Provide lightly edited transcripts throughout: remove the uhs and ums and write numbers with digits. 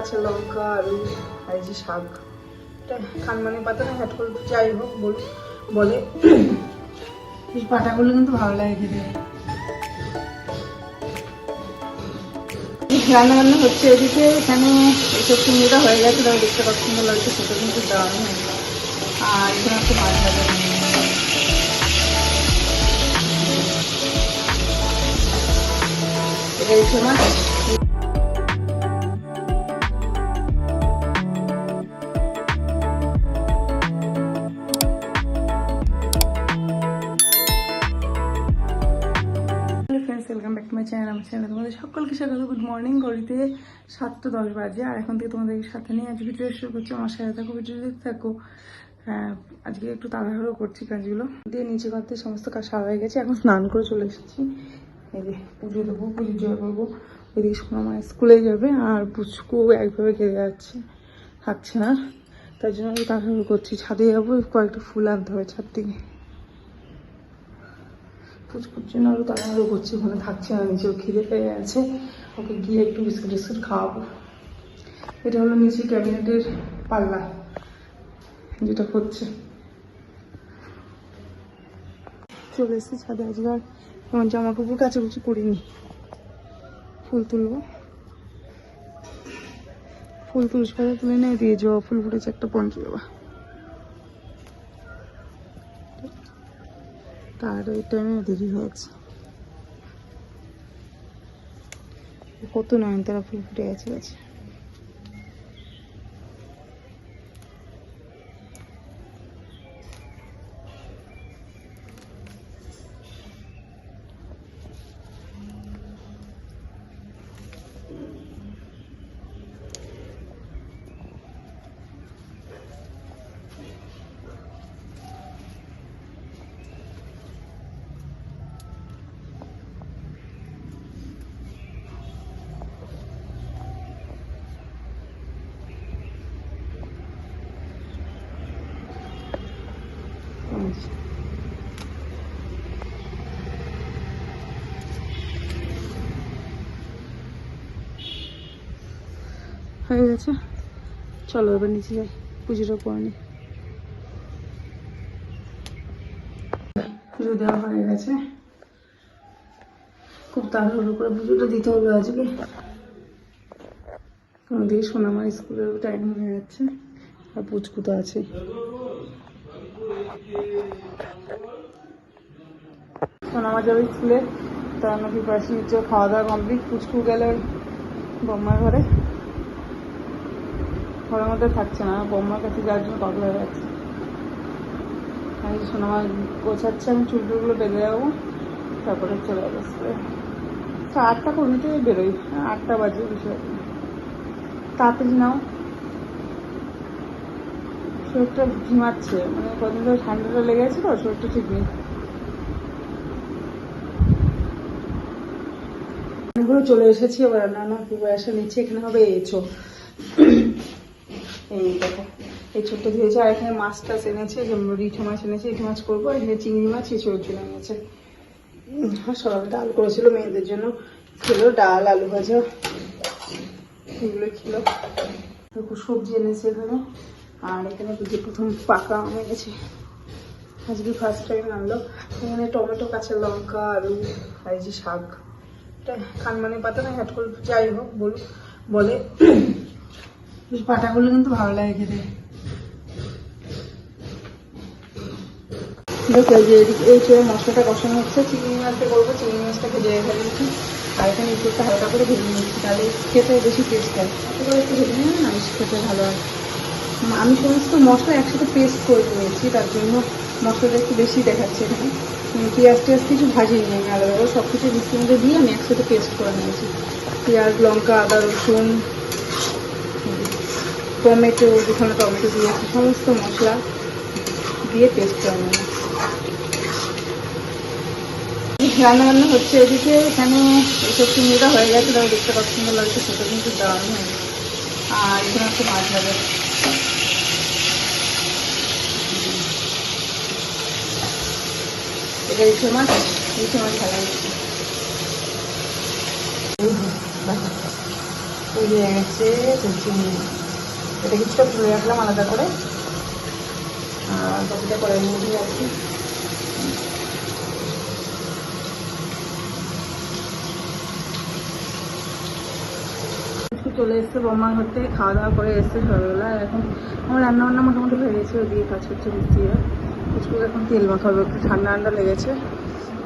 কাঁচা লঙ্কা আলু আর এই যে শাক, এটা খানমানি পাতা না হ্যাটকল যাই হোক বলে এই পাতাগুলো কিন্তু ভালো লাগে খেতে। রান্না বান্না হচ্ছে এদিকে, এখানে এইসব চিংড়িটা হয়ে গেছে, তাও দেখতে কত সুন্দর লাগছে, সেটা কিন্তু দারুণ হয়েছে। আর এখানে একটা মাছ ভাজা, এটা ইলিশ মাছ। Welcome back to my channel. আমার চ্যানেলে তোমাদের সকলকে স্বাগত। Good morning. ঘড়িতে 7:10 বাজে, আর এখন থেকে তোমাদের সাথে নিয়ে আজ ভিডিও শুরু করছি। আমার সাথে থাকো, ভিডিও দেখতে থাকো। হ্যাঁ, আজকে একটু তাড়াহুড়ো করছি, কাজগুলো দিয়ে নিচে করতে সমস্ত কাজ সারা হয়ে গেছে। এখন স্নান করে চলে এসেছি। এই যে পুজো দেবো, পুজো জয় করবো। ওইদিকে শোনা আমার স্কুলে যাবে, আর পুচকু একভাবে খেয়ে যাচ্ছে, থাকছে না, তার জন্য আমি তাড়াহুড়ো করছি। ছাদে যাবো, কয়েকটা ফুল আনতে হবে ছাদ থেকে। পুচকুর জন্য আরও তাড়াহুড়ো করছি, ওখানে থাকছে না, নিচে খিদে পেয়ে আছে, ওকে গিয়ে একটু বিস্কুট খাওয়াবো। এটা হলো নিচে ক্যাবিনেটের পাল্লা, যেটা হচ্ছে। চলে এসেছি ছাদে। আজকে আর আমার জামা কাপড় কাচাকুচি করিনি। ফুল তুলবো, ফুল তুলসী পাতা তুলে নিয়ে দিয়ে জবা ফুল ফুটেছে একটা পঞ্চি দেওয়া, তার ওই টাইমে দেরি হয়েছে। কত নয়নতারা ফুল ফুটে গেছে গাছে। হয়ে গেছে, চলো এবার নিচে যাই, পুজোটা করে নি। পুজো দেওয়া হয়ে গেছে, খুব তাড়াহুড়ো করে পুজোটা দিতে হবে আজকে। ওদিকে সোনামার স্কুলের টাইম হয়ে যাচ্ছে, আর পুচকু তো আছে। সোনামা যাবে স্কুলে, তার আমরা প্রিপারেশন নিচ্ছে। খাওয়া দাওয়া কমপ্লিট। পুচকু গেলে বম্মার ঘরে, ঘরের মধ্যে থাকছে না, বম্মার কাছে যাওয়ার জন্য পাগল হয়ে যাচ্ছে। আমি সোনামা গোছাচ্ছে, আমি চুলটুলগুলো বেঁধে যাবো, তারপরে চলে যাবো স্কুলে। 8টা কমিতে বেরোই, 8টা বাজে, বিষয় তাড়াতাড়ি নাও। শরীরটা ঘিমাচ্ছে, মানে কদিন ধরে ঠান্ডাটা লেগে আছে তো, শরীরটা ঠিক নেই। অনেকগুলো চলে এসেছি, এবার রান্না প্রিপারেশন নিচ্ছি। এখানে হবে এঁচো, এই দেখো এঁচোটা দিয়েছে। আর এখানে মাছ টাছ এনেছে, রিঠা মাছ এনেছে, রিঠা মাছ করবো। আর এখানে চিংড়ি মাছ এঁচোর জন্য এনেছে। সকালে ডাল করেছিল, মেয়েদের জন্য খেলো, ডাল আলু ভাজা এগুলো খেলো। সবজি এনেছে এখানে। আর এখানে যে প্রথম পাকা আম এনেছে, আজকে ফার্স্ট টাইম আনলো। এখানে টমেটো, কাঁচা লঙ্কা আলু আর এই যে শাক, এটা খানমানি পাতা না হ্যাটকল যাই হোক বলে পাতাগুলো কিন্তু ভালো লাগে খেতে। দেখো যে এই মশলাটা কষানো হচ্ছে, চিংড়ি মাছটা করবো। চিংড়ি মাছটা ভেজে রেখে দিচ্ছি, আর এখানে একটু হালকা করে ভেজে নিচ্ছি, তাহলে খেতে বেশি টেস্ট হয়। এত করে একটু ভেজে নিলে না খেতে ভালো হয়। আমি সমস্ত মশলা একসাথে পেস্ট করে নিয়েছি, তার জন্য মশলাটা একটু বেশি দেখাচ্ছে এখানে। পেঁয়াজ টেয়াজ কিছু ভাজিনি আমি, আলাদা সব কিছু মিক্সির মধ্যে দিয়ে আমি একসাথে পেস্ট করে নিয়েছি। পেঁয়াজ, লঙ্কা, আদা, রসুন, টমেটো, যেখানে টমেটো দিয়েছি, সমস্ত মশলা দিয়ে পেস্ট করে নিয়েছি। রান্না হচ্ছে এদিকে, এখানে এইসব চিংড়িটা হয়ে গেছে, তাও দেখতে কত সুন্দর লাগছে, সেটা কিন্তু দারুণ হয়েছে। আর এখানে একটা মাছ ভাজা, এটা ইলিশ মাছ ভালো হচ্ছে। তৈরি হয়ে গেছে চিংড়ি মাছ। এটা কিছুটা তুলে রাখলাম আলাদা করে, আর বাকিটা কড়াইয়ের মধ্যে রাখছি। চলে এসছে বৌমার ঘর থেকে, খাওয়া দাওয়া করে এসছে সকালবেলা। এখন আমার রান্নাবান্না মোটামুটি হয়ে গেছে, ওদিকে কাজ করছে মিস্ত্রিরা। কিছু এখন তেল মাখাবো, একটু ঠান্ডা ঠান্ডা লেগেছে,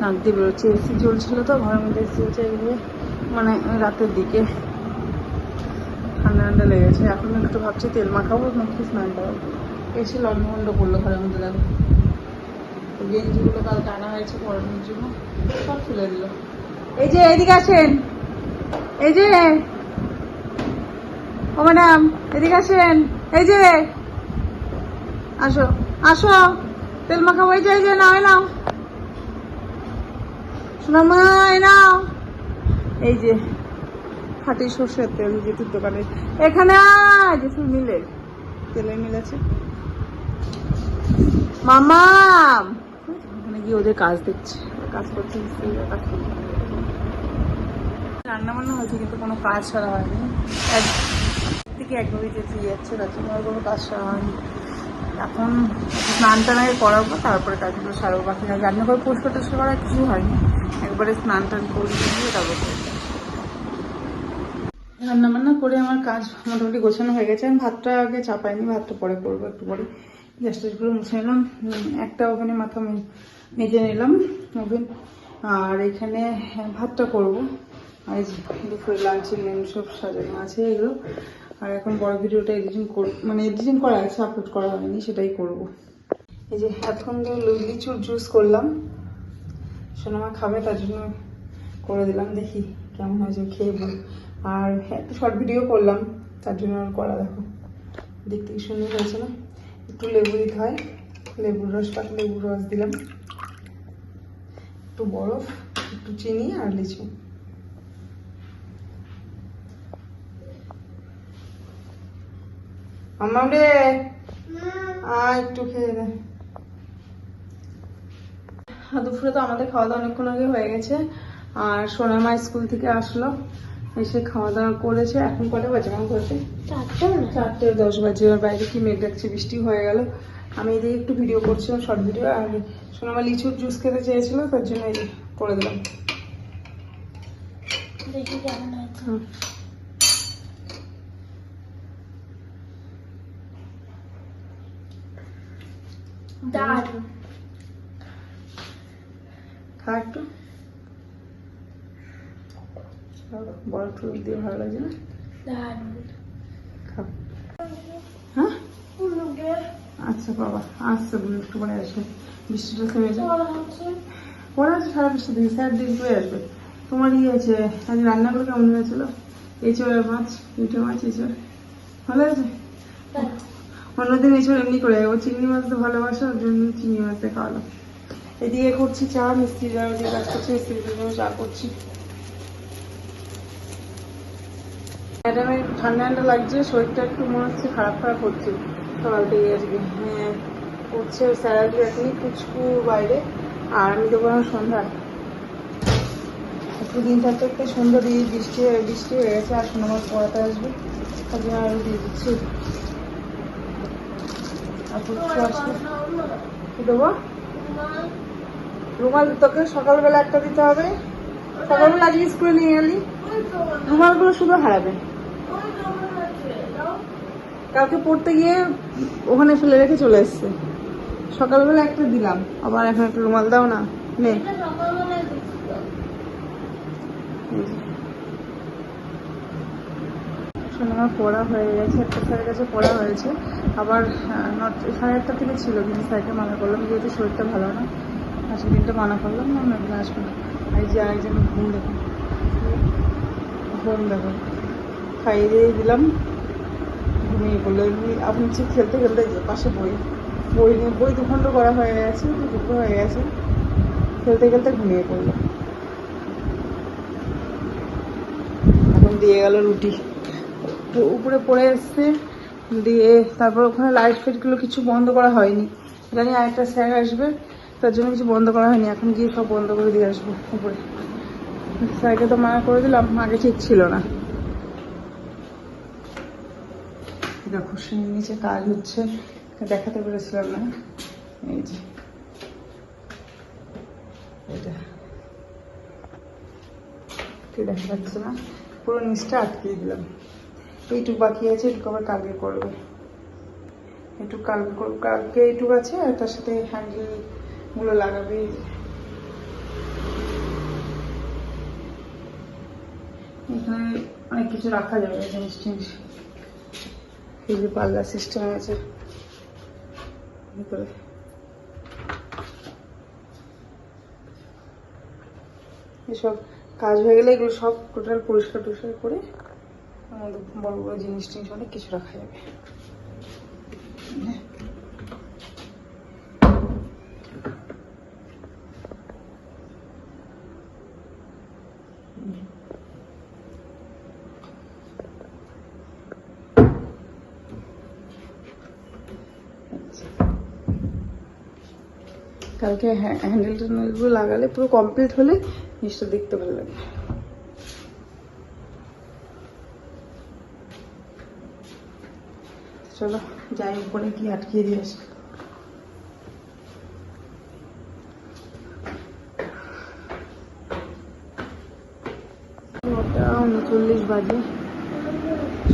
নাক দিয়ে বেরোচ্ছে। এসি চলছিল তো ঘরের মধ্যে, এসি চলছে এগুলো মানে রাতের দিকে, ঠান্ডা ঠান্ডা লেগেছে। এখন একটু ভাবছি তেল মাখাবো নাকি স্নান করাবো। এসে লন্ডভন্ড করলো ঘরের মধ্যে, দেখো গেঞ্জিগুলো কালকে আনা হয়েছে পরানোর জন্য, সব ফেলে দিল। এই যে এদিকে আসেন, এই যে ও ম্যাডাম এদিকে আসেন, এই যে আসো আসো, তেল মাখাবো। এই যে নাও নাও শোনা মা, নাও। এই যে খাঁটি সর্ষের তেল জেঠুর দোকানে, এখানে জেঠুর মিলে তেলের মিল আছে। মামা ওখানে গিয়ে ওদের কাজ দেখছে, কাজ করছে, কাজ করছে। রান্না বান্না হয়েছে কিন্তু কোনো কাজ সারা হয়নি, একদিকে একভাবেই চেঁচিয়ে যাচ্ছে, তার জন্য আর কোনো কাজ সারা হয়নি। এখন স্নান টান আগে করাবো, তারপরে কাজগুলো সারবো। বাকি না রান্না করে পরিষ্কার টরিষ্কার করা কিছু হয়নি, একবারে স্নান টান করে দিয়ে তারপর রান্না বান্না করে আমার কাজ মোটামুটি গোছানো হয়ে গেছে। আমি ভাতটা আগে চাপাইনি, ভাতটা পরে করবো একটু পরে। গ্যাস ট্যাসগুলো মুছে নিলাম, একটা ওভেনে মাথা মেজে নিলাম ওভেন, আর এখানে ভাতটা করবো। আর দুপুরে লাঞ্চের মেনু সব সাজানো আছে এগুলো। আর এখন বড় ভিডিওটা এডিটিং মানে এডিটিং করা আছে, আপলোড করা হয়নি, সেটাই করব। এই যে এখন লিচুর জুস করলাম, সোনামা খাবে তার জন্য করে দিলাম, দেখি কেমন হয়েছে খেয়ে বল। আর একটু শর্ট ভিডিও করলাম, তার জন্য আর করা, দেখো দেখতে কি সুন্দর হয়েছে না। একটু লেবু দিতে হয়, লেবুর রস পাক, লেবুর রস দিলাম, একটু বরফ, একটু চিনি আর লিচু। আমার রে একটু খেয়ে দে। দুপুরে তো আমাদের খাওয়া দাওয়া অনেকক্ষণ আগে হয়ে গেছে, আর সোনামা স্কুল থেকে আসলো, এসে খাওয়া দাওয়া করেছে। এখন কটা বাজে? আমার ঘরে 4:10 বাজে। আর বাইরে কি মেঘ ডাকছে, বৃষ্টি হয়ে গেল। আমি এদিকে একটু ভিডিও করছিলাম, শর্ট ভিডিও। আর সোনামা লিচুর জুস খেতে চেয়েছিল, তার জন্য এই করে দিলাম। খা একটু, বড় একটু দিয়ে ভালো লাগছে না? হ্যাঁ আচ্ছা বাবা, আচ্ছা বলে একটু পরে আসবে, বৃষ্টিটা থেমে যায়। পরে আছে সারা বৃষ্টি দিকে, স্যার দিন করে আসবে। তোমার ইয়ে আছে আজ রান্নাগুলো কেমন হয়েছিল? এঁচড়ের মাছ, মিঠে মাছ, এঁচড় ভালো আছে? অন্যদিন এঁচড় এমনি করে, ও চিংড়ি মাছ তো ভালোবাসে, ওর জন্য চিংড়ি মাছটা খাওয়ালাম। এদিকে করছি চা, মিস্ত্রিরা যে কাজ করছে মিস্ত্রিদের জন্য চা করছি। ম্যাডামের ঠান্ডা ঠান্ডা লাগছে, শরীরটা একটু মনে হচ্ছে খারাপ খারাপ হচ্ছে সকাল থেকে আজকে। হ্যাঁ করছে, স্যালারি এখনই কুচকু বাইরে, আর আমি তো বললাম সন্ধ্যায় একটু দিন থাকতে একটু সন্ধ্যা দিয়ে বৃষ্টি হয়ে গেছে। আর সোনামার পড়াতে আসবে, তার জন্য আরো দিয়ে দিচ্ছি। আর পুচকু আসবে, কি দেবো? রুমাল তোকে সকালবেলা একটা দিতে হবে, সকালবেলা আজকে স্কুলে নিয়ে গেলি, রুমালগুলো শুধু হারাবে। কালকে পড়তে গিয়ে ওখানে ফেলে রেখে চলে এসছে, সকালবেলা একটা দিলাম, আবার এখন একটা রুমাল দাও না, নে। আমার পড়া হয়ে গেছে, একটা স্যারের কাছে পড়া হয়েছে, আবার 8:30 থেকে ছিল, কিন্তু স্যারকে মানা করলাম, যেহেতু শরীরটা ভালো না, আজকে দিনটা মানা করলাম না, আমি একদিন আসবো না। এই যে আরেকজন ঘুম দেখো, ঘুম দেখো, খাইয়ে দিয়ে দিলাম, ঘুমিয়ে পড়লো। এমনি আপনি খেলতে খেলতে যে পাশে বই নিয়ে 2 খণ্ড করা হয়ে গেছে, দুটো হয়ে গেছে, খেলতে খেলতে ঘুমিয়ে পড়লো। এখন দিয়ে গেল রুটি, উপরে পড়ে এসছে, দিয়ে তারপর ওখানে লাইট ফাইটগুলো কিছু বন্ধ করা হয়নি, জানি আরেকটা স্যার আসবে, তার জন্য কিছু বন্ধ করা হয়নি। এখন গিয়ে সব বন্ধ করে দিয়ে আসবো উপরে। স্যারকে তো মানা করে দিলাম, আগে ঠিক ছিল না। দেখো সিঁড়ির নিচে কাজ হচ্ছে, দেখাতে পেরেছিলাম না। এই যে এটা দেখা যাচ্ছে না, পুরো নিচটা আটকিয়ে দিলাম। এইটুকু বাকি আছে, এটুকু আবার কালকে করবে। একটু কালকে করবো, কালকে এইটুকু আছে, আর তার সাথে হ্যান্ডেল গুলো লাগাবে। এখানে অনেক কিছু রাখা যাবে, জিনিস টিনিস। এই যে পাল্লা সিস্টেম আছে ভিতরে, এসব কাজ হয়ে গেলে এগুলো সব টোটাল পরিষ্কার টরিষ্কার করে আমাদের বড় বড় জিনিস টিনিস অনেক কিছু রাখা যাবে। কালকে হ্যান্ডেল ট্যান্ডেলগুলো লাগালে পুরো কমপ্লিট হলে জিনিসটা দেখতে ভালো লাগে। চলো যাই উপরে কি আটকিয়ে দিয়ে আসি। 9:39 বাজে,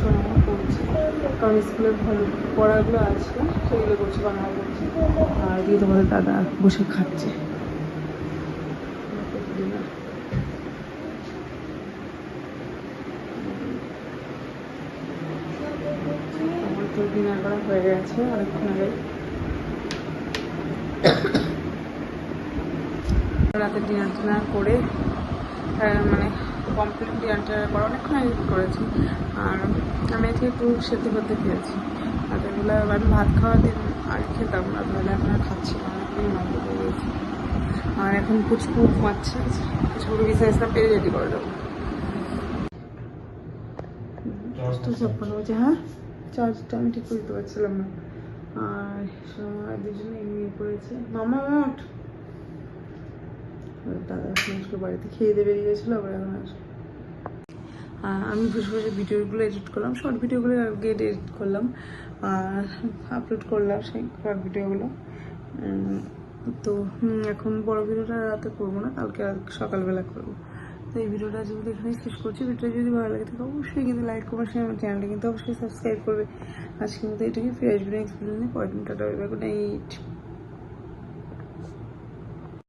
সময় পড়ছে, কারণ স্কুলের ভালো পড়াগুলো আছে সেগুলো করছে, বাংলা করছে। আর দিয়ে তোমাদের দাদা বসে খাচ্ছে। আমার তো ডিনার করা হয়ে গেছে অনেকক্ষণ আগে। রাতে ডিনার টিনার করে মানে কমপ্লিট ডিনারটা করা অনেকক্ষণ আগে করেছি। আর আমি আজকে একটু সেদ্ধ করতে খেয়েছি। আর এগুলো আমি ভাত খাওয়ার দিন আগে খেতাম, আর তাহলে এখন আর খাচ্ছি না, অনেকদিন নষ্ট হয়ে গেছি। আর এখন পুচকু ঘুমাচ্ছে, পুচকুকে বিছানা পেরে রেডি করে দেবো। 10:56 বাজে। হ্যাঁ, চার্জটা আমি ঠিক করতে পারছিলাম না। আর সময় দুজনে এমনি করেছে। মামা ওঠ, দাদা আসলে বাড়িতে খেয়ে দিয়ে বেরিয়ে গেছিলো, আবার এখন আসবে। আমি বসে বসে ভিডিওগুলো এডিট করলাম, শর্ট ভিডিওগুলো আগে এডিট করলাম আর আপলোড করলাম সেই শর্ট ভিডিওগুলো। তো এখন বড় ভিডিওটা রাতে করবো না, কালকে সকালবেলা করবো। তো এই ভিডিওটা যদি এখানে শেষ করছি। ভিডিওটা যদি ভালো লাগে থাকে অবশ্যই কিন্তু লাইক করবে, সেই আমার চ্যানেলটা কিন্তু অবশ্যই সাবস্ক্রাইব করবে। আজকের মতো এটাকে ফিরে আসবে নেক্সট ভিডিও নিয়ে। পরের দিন tata, bye bye, good night.